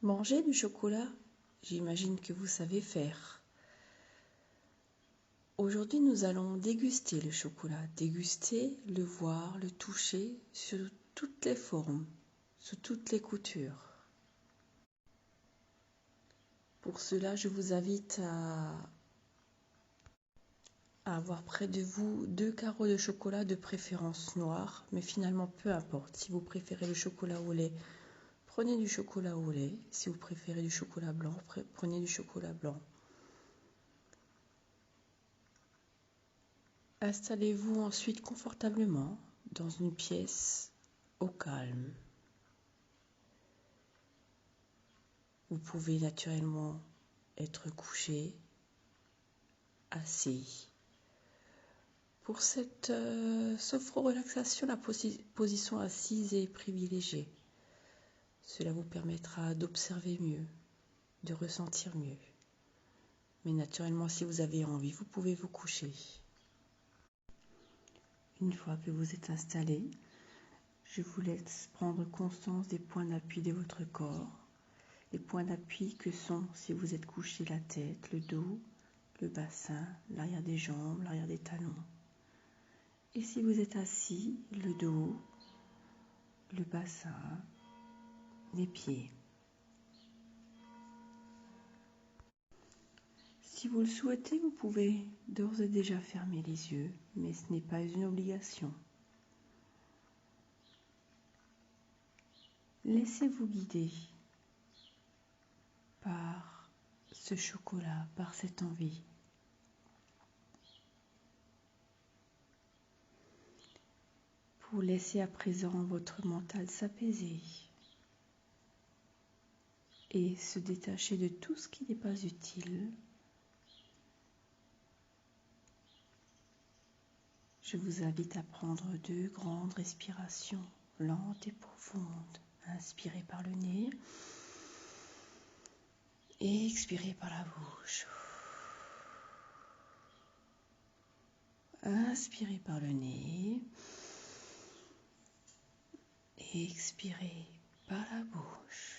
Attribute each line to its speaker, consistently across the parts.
Speaker 1: Manger du chocolat, j'imagine que vous savez faire. Aujourd'hui, nous allons déguster le chocolat. Déguster, le voir, le toucher sur toutes les formes, sous toutes les coutures. Pour cela, je vous invite à avoir près de vous 2 carreaux de chocolat, de préférence noir, mais finalement peu importe. Si vous préférez le chocolat au lait, prenez du chocolat au lait. Si vous préférez du chocolat blanc, prenez du chocolat blanc. Installez-vous ensuite confortablement dans une pièce au calme. Vous pouvez naturellement être couché, assis. Pour cette sophro-relaxation, la position assise est privilégiée. Cela vous permettra d'observer mieux, de ressentir mieux. Mais naturellement, si vous avez envie, vous pouvez vous coucher. Une fois que vous êtes installé, je vous laisse prendre conscience des points d'appui de votre corps. Les points d'appui que sont, si vous êtes couché, la tête, le dos, le bassin, l'arrière des jambes, l'arrière des talons. Et si vous êtes assis, le dos, le bassin, les pieds. Si vous le souhaitez, vous pouvez d'ores et déjà fermer les yeux, mais ce n'est pas une obligation. Laissez-vous guider par ce chocolat, par cette envie. Pour laisser à présent votre mental s'apaiser et se détacher de tout ce qui n'est pas utile. Je vous invite à prendre 2 grandes respirations lentes et profondes. Inspirez par le nez et expirez par la bouche. Inspirez par le nez et expirez par la bouche.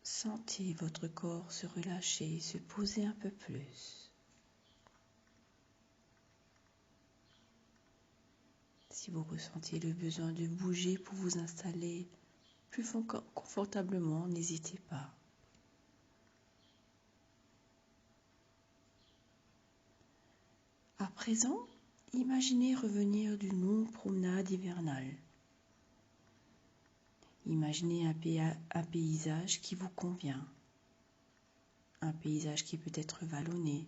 Speaker 1: Sentez votre corps se relâcher, se poser un peu plus. Si vous ressentez le besoin de bouger pour vous installer plus confortablement, n'hésitez pas. À présent, imaginez revenir d'une longue promenade hivernale. Imaginez un paysage qui vous convient. Un paysage qui peut être vallonné,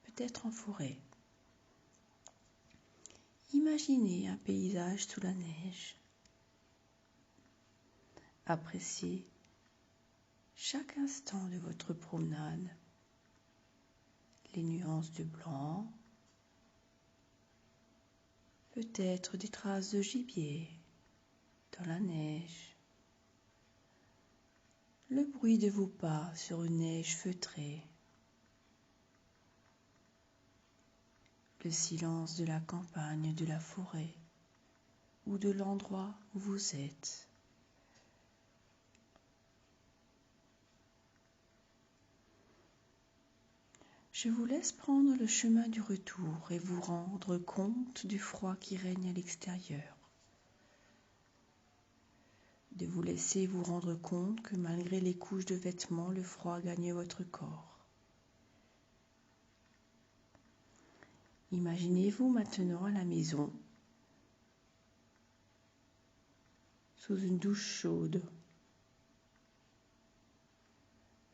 Speaker 1: peut-être en forêt. Imaginez un paysage sous la neige. Appréciez chaque instant de votre promenade, les nuances de blanc, peut-être des traces de gibier dans la neige, le bruit de vos pas sur une neige feutrée, le silence de la campagne, de la forêt ou de l'endroit où vous êtes. Je vous laisse prendre le chemin du retour et vous rendre compte du froid qui règne à l'extérieur. De vous laisser vous rendre compte que malgré les couches de vêtements, le froid gagne votre corps. Imaginez-vous maintenant à la maison, sous une douche chaude.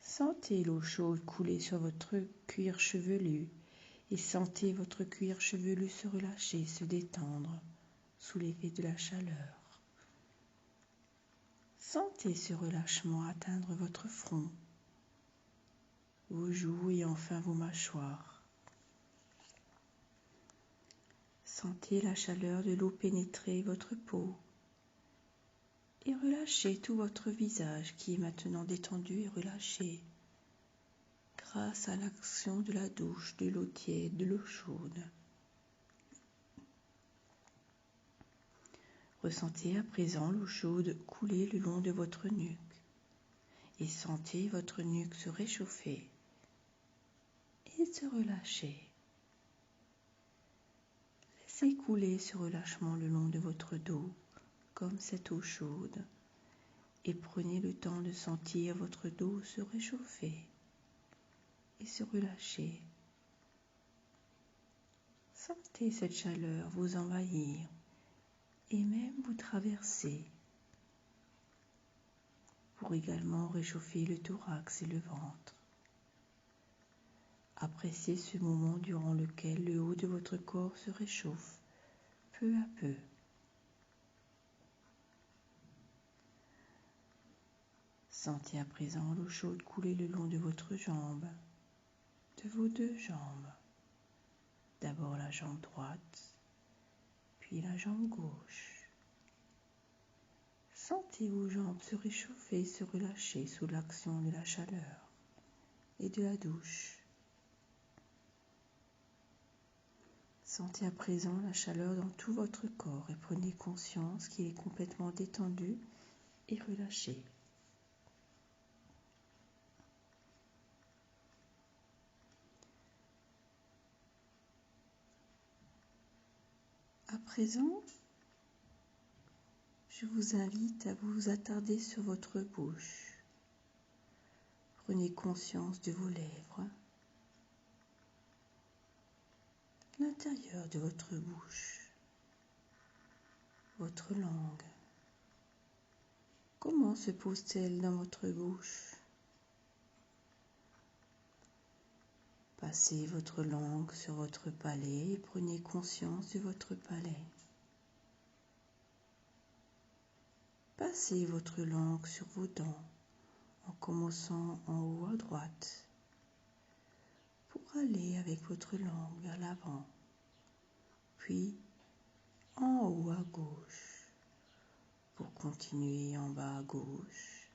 Speaker 1: Sentez l'eau chaude couler sur votre cuir chevelu et sentez votre cuir chevelu se relâcher, se détendre sous l'effet de la chaleur. Sentez ce relâchement atteindre votre front, vos joues et enfin vos mâchoires. Sentez la chaleur de l'eau pénétrer votre peau et relâchez tout votre visage qui est maintenant détendu et relâché grâce à l'action de la douche, de l'eau tiède, de l'eau chaude. Ressentez à présent l'eau chaude couler le long de votre nuque et sentez votre nuque se réchauffer et se relâcher. Laissez couler ce relâchement le long de votre dos comme cette eau chaude et prenez le temps de sentir votre dos se réchauffer et se relâcher. Sentez cette chaleur vous envahir et même vous traverser pour également réchauffer le thorax et le ventre. Appréciez ce moment durant lequel le haut de votre corps se réchauffe peu à peu. Sentez à présent l'eau chaude couler le long de votre jambe, de vos deux jambes. D'abord la jambe droite, puis la jambe gauche. Sentez vos jambes se réchauffer et se relâcher sous l'action de la chaleur et de la douche. Sentez à présent la chaleur dans tout votre corps et prenez conscience qu'il est complètement détendu et relâché. À présent, je vous invite à vous attarder sur votre bouche. Prenez conscience de vos lèvres, l'intérieur de votre bouche, votre langue. Comment se pose-t-elle dans votre bouche? Passez votre langue sur votre palais et prenez conscience de votre palais. Passez votre langue sur vos dents en commençant en haut à droite pour aller avec votre langue vers l'avant, puis en haut à gauche pour continuer en bas à gauche,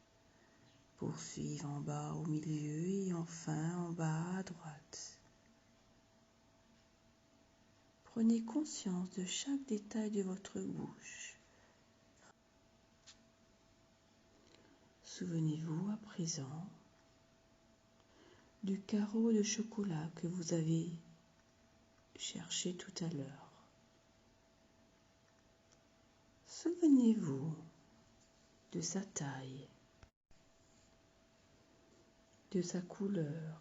Speaker 1: poursuivre en bas au milieu et enfin en bas à droite. Prenez conscience de chaque détail de votre bouche. Souvenez-vous à présent du carreau de chocolat que vous avez cherché tout à l'heure. Souvenez-vous de sa taille, de sa couleur,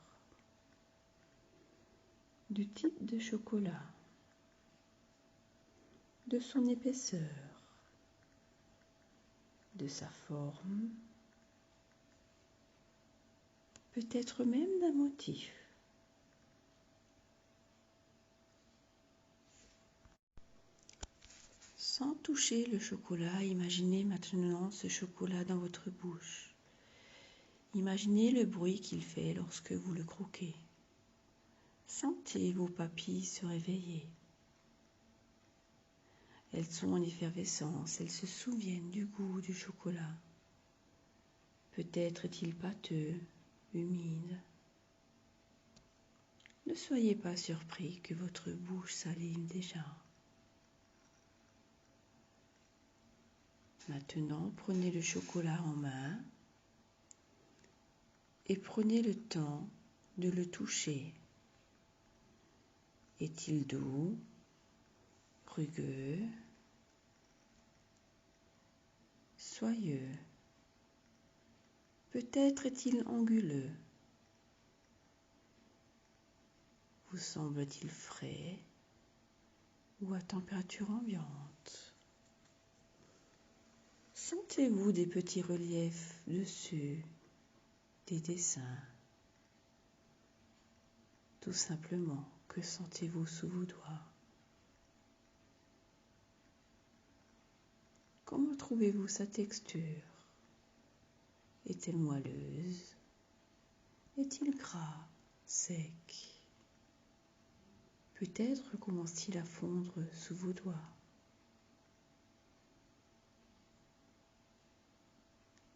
Speaker 1: du type de chocolat, de son épaisseur, de sa forme, peut-être même d'un motif. Sans toucher le chocolat, imaginez maintenant ce chocolat dans votre bouche. Imaginez le bruit qu'il fait lorsque vous le croquez. Sentez vos papilles se réveiller. Elles sont en effervescence, elles se souviennent du goût du chocolat. Peut-être est-il pâteux, humide. Ne soyez pas surpris que votre bouche salive déjà. Maintenant, prenez le chocolat en main et prenez le temps de le toucher. Est-il doux, rugueux, soyeux? Peut-être est-il anguleux. Vous semble-t-il frais ou à température ambiante? Sentez-vous des petits reliefs dessus, des dessins? Tout simplement, que sentez-vous sous vos doigts? Comment trouvez-vous sa texture? Est-elle moelleuse? Est-il gras, sec? Peut-être commence-t-il à fondre sous vos doigts.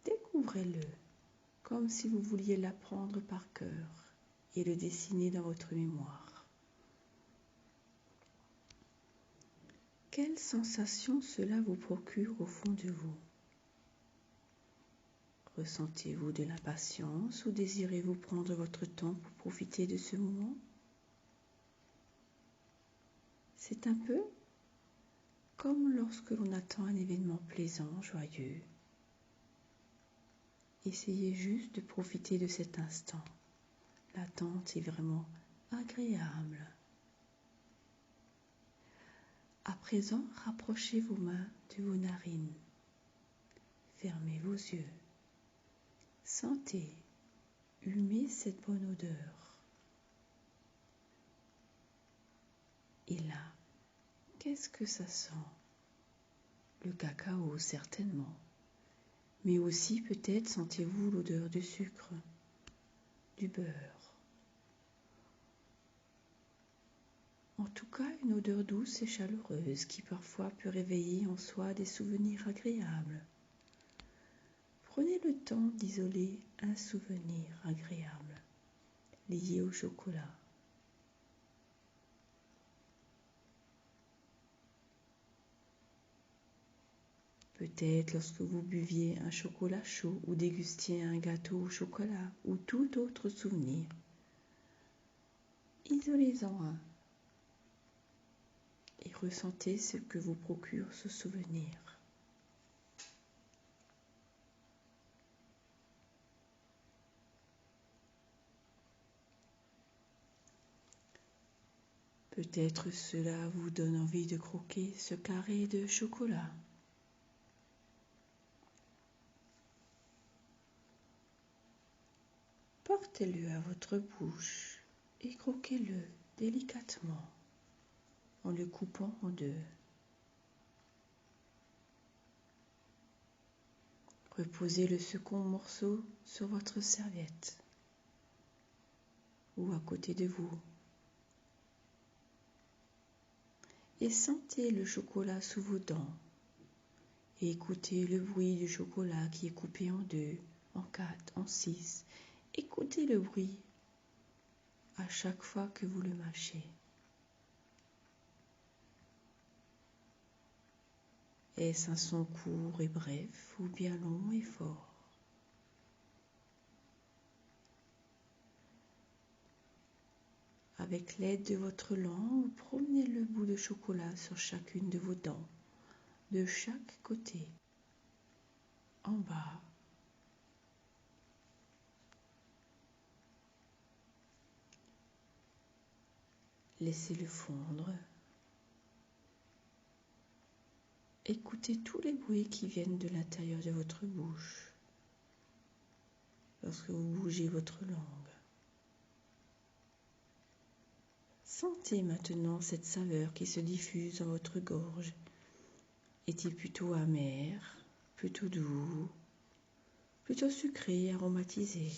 Speaker 1: Découvrez-le comme si vous vouliez l'apprendre par cœur et le dessiner dans votre mémoire. Quelle sensation cela vous procure au fond de vous? Ressentez-vous de l'impatience ou désirez-vous prendre votre temps pour profiter de ce moment? C'est un peu comme lorsque l'on attend un événement plaisant, joyeux. Essayez juste de profiter de cet instant. L'attente est vraiment agréable. À présent, rapprochez vos mains de vos narines. Fermez vos yeux. Sentez, humez cette bonne odeur. Et là, qu'est-ce que ça sent? Le cacao, certainement. Mais aussi peut-être sentez-vous l'odeur du sucre, du beurre. En tout cas, une odeur douce et chaleureuse qui parfois peut réveiller en soi des souvenirs agréables. Prenez le temps d'isoler un souvenir agréable lié au chocolat. Peut-être lorsque vous buviez un chocolat chaud ou dégustiez un gâteau au chocolat ou tout autre souvenir. Isolez-en un et ressentez ce que vous procure ce souvenir. Peut-être cela vous donne envie de croquer ce carré de chocolat. Portez-le à votre bouche et croquez-le délicatement en le coupant en deux. Reposez le second morceau sur votre serviette ou à côté de vous. Et sentez le chocolat sous vos dents et écoutez le bruit du chocolat qui est coupé en deux, en quatre, en six. Écoutez le bruit à chaque fois que vous le mâchez. Est-ce un son court et bref ou bien long et fort? Avec l'aide de votre langue, promenez le bout de chocolat sur chacune de vos dents, de chaque côté, en bas. Laissez-le fondre. Écoutez tous les bruits qui viennent de l'intérieur de votre bouche lorsque vous bougez votre langue. Sentez maintenant cette saveur qui se diffuse dans votre gorge. Est-il plutôt amer, plutôt doux, plutôt sucré, aromatisé?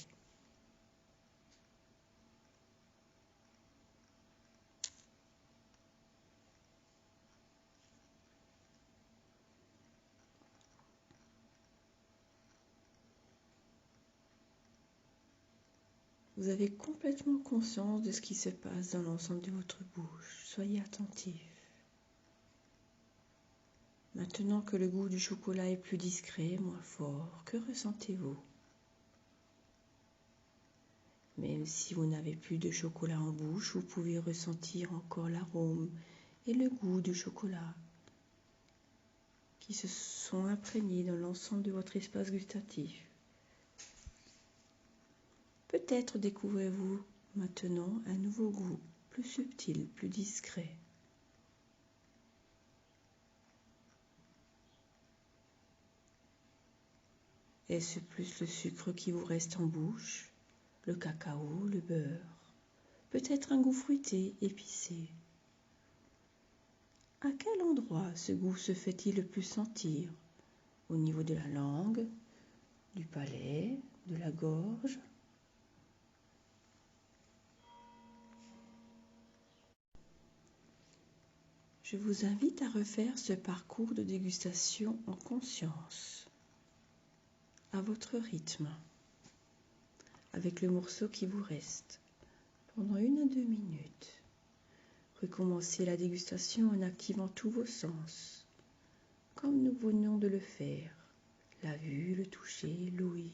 Speaker 1: Vous avez complètement conscience de ce qui se passe dans l'ensemble de votre bouche. Soyez attentif. Maintenant que le goût du chocolat est plus discret, moins fort, que ressentez-vous? Même si vous n'avez plus de chocolat en bouche, vous pouvez ressentir encore l'arôme et le goût du chocolat qui se sont imprégnés dans l'ensemble de votre espace gustatif. Peut-être découvrez-vous maintenant un nouveau goût, plus subtil, plus discret. Est-ce plus le sucre qui vous reste en bouche, le cacao, le beurre, peut-être un goût fruité, épicé? À quel endroit ce goût se fait-il le plus sentir? Au niveau de la langue, du palais, de la gorge? Je vous invite à refaire ce parcours de dégustation en conscience, à votre rythme, avec le morceau qui vous reste, pendant 1 à 2 minutes. Recommencez la dégustation en activant tous vos sens, comme nous venons de le faire. La vue, le toucher, l'ouïe,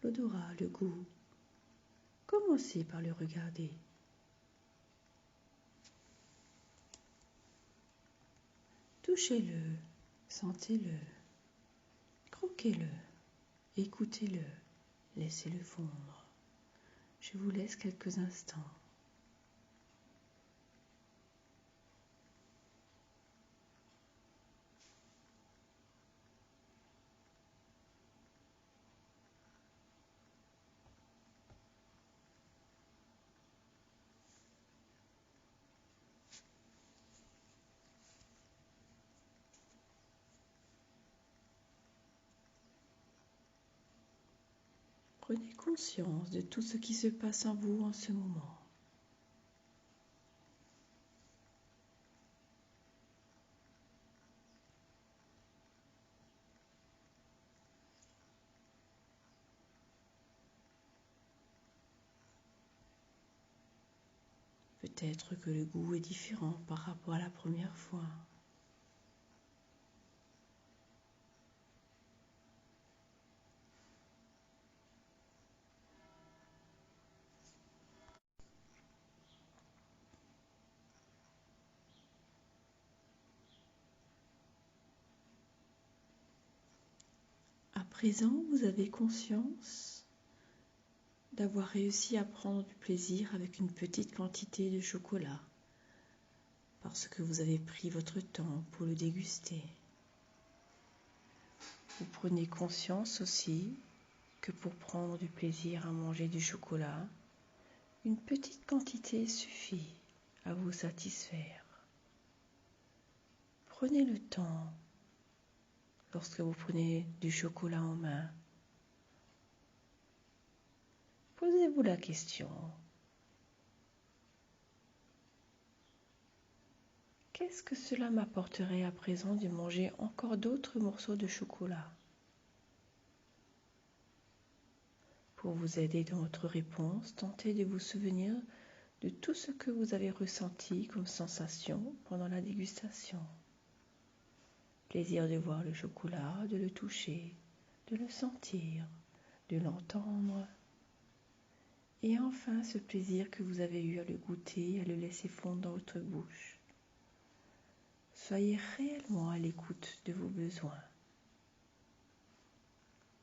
Speaker 1: l'odorat, le goût. Commencez par le regarder. Touchez-le, sentez-le, croquez-le, écoutez-le, laissez-le fondre. Je vous laisse quelques instants. Prenez conscience de tout ce qui se passe en vous en ce moment. Peut-être que le goût est différent par rapport à la première fois. À présent, vous avez conscience d'avoir réussi à prendre du plaisir avec une petite quantité de chocolat, parce que vous avez pris votre temps pour le déguster. Vous prenez conscience aussi que pour prendre du plaisir à manger du chocolat, une petite quantité suffit à vous satisfaire. Prenez le temps, lorsque vous prenez du chocolat en main, posez-vous la question: qu'est-ce que cela m'apporterait à présent de manger encore d'autres morceaux de chocolat? Pour vous aider dans votre réponse, tentez de vous souvenir de tout ce que vous avez ressenti comme sensation pendant la dégustation. Plaisir de voir le chocolat, de le toucher, de le sentir, de l'entendre. Et enfin, ce plaisir que vous avez eu à le goûter, à le laisser fondre dans votre bouche. Soyez réellement à l'écoute de vos besoins.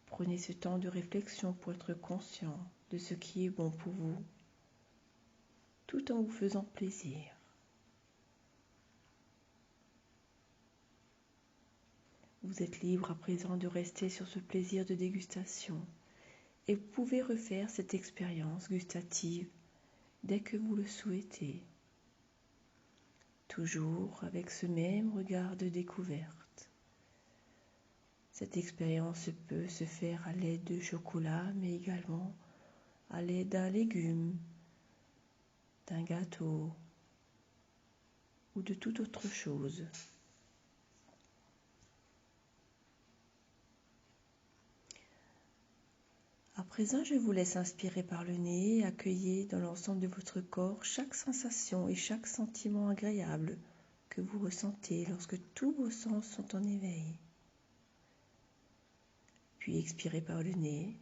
Speaker 1: Prenez ce temps de réflexion pour être conscient de ce qui est bon pour vous, tout en vous faisant plaisir. Vous êtes libre à présent de rester sur ce plaisir de dégustation et vous pouvez refaire cette expérience gustative dès que vous le souhaitez, toujours avec ce même regard de découverte. Cette expérience peut se faire à l'aide de chocolat, mais également à l'aide d'un légume, d'un gâteau ou de toute autre chose. À présent, je vous laisse inspirer par le nez et accueillir dans l'ensemble de votre corps chaque sensation et chaque sentiment agréable que vous ressentez lorsque tous vos sens sont en éveil. Puis expirez par le nez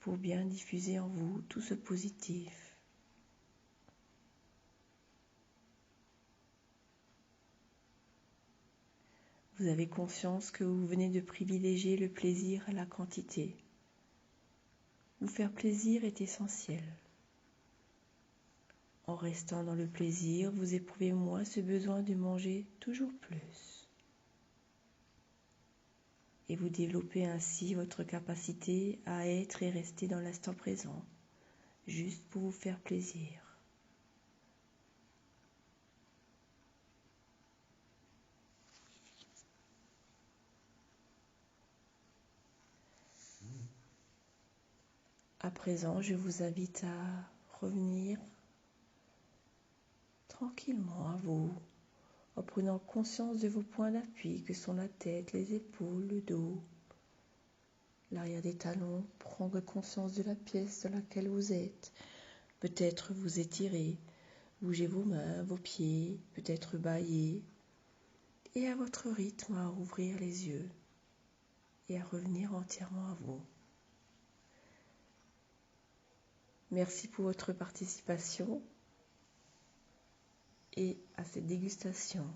Speaker 1: pour bien diffuser en vous tout ce positif. Vous avez conscience que vous venez de privilégier le plaisir à la quantité. Vous faire plaisir est essentiel. En restant dans le plaisir, vous éprouvez moins ce besoin de manger toujours plus. Et vous développez ainsi votre capacité à être et rester dans l'instant présent, juste pour vous faire plaisir. À présent, je vous invite à revenir tranquillement à vous, en prenant conscience de vos points d'appui que sont la tête, les épaules, le dos, l'arrière des talons, prendre conscience de la pièce dans laquelle vous êtes, peut-être vous étirer, Bougez vos mains, vos pieds, peut-être bâillez, et à votre rythme à rouvrir les yeux et à revenir entièrement à vous. Merci pour votre participation et à cette dégustation.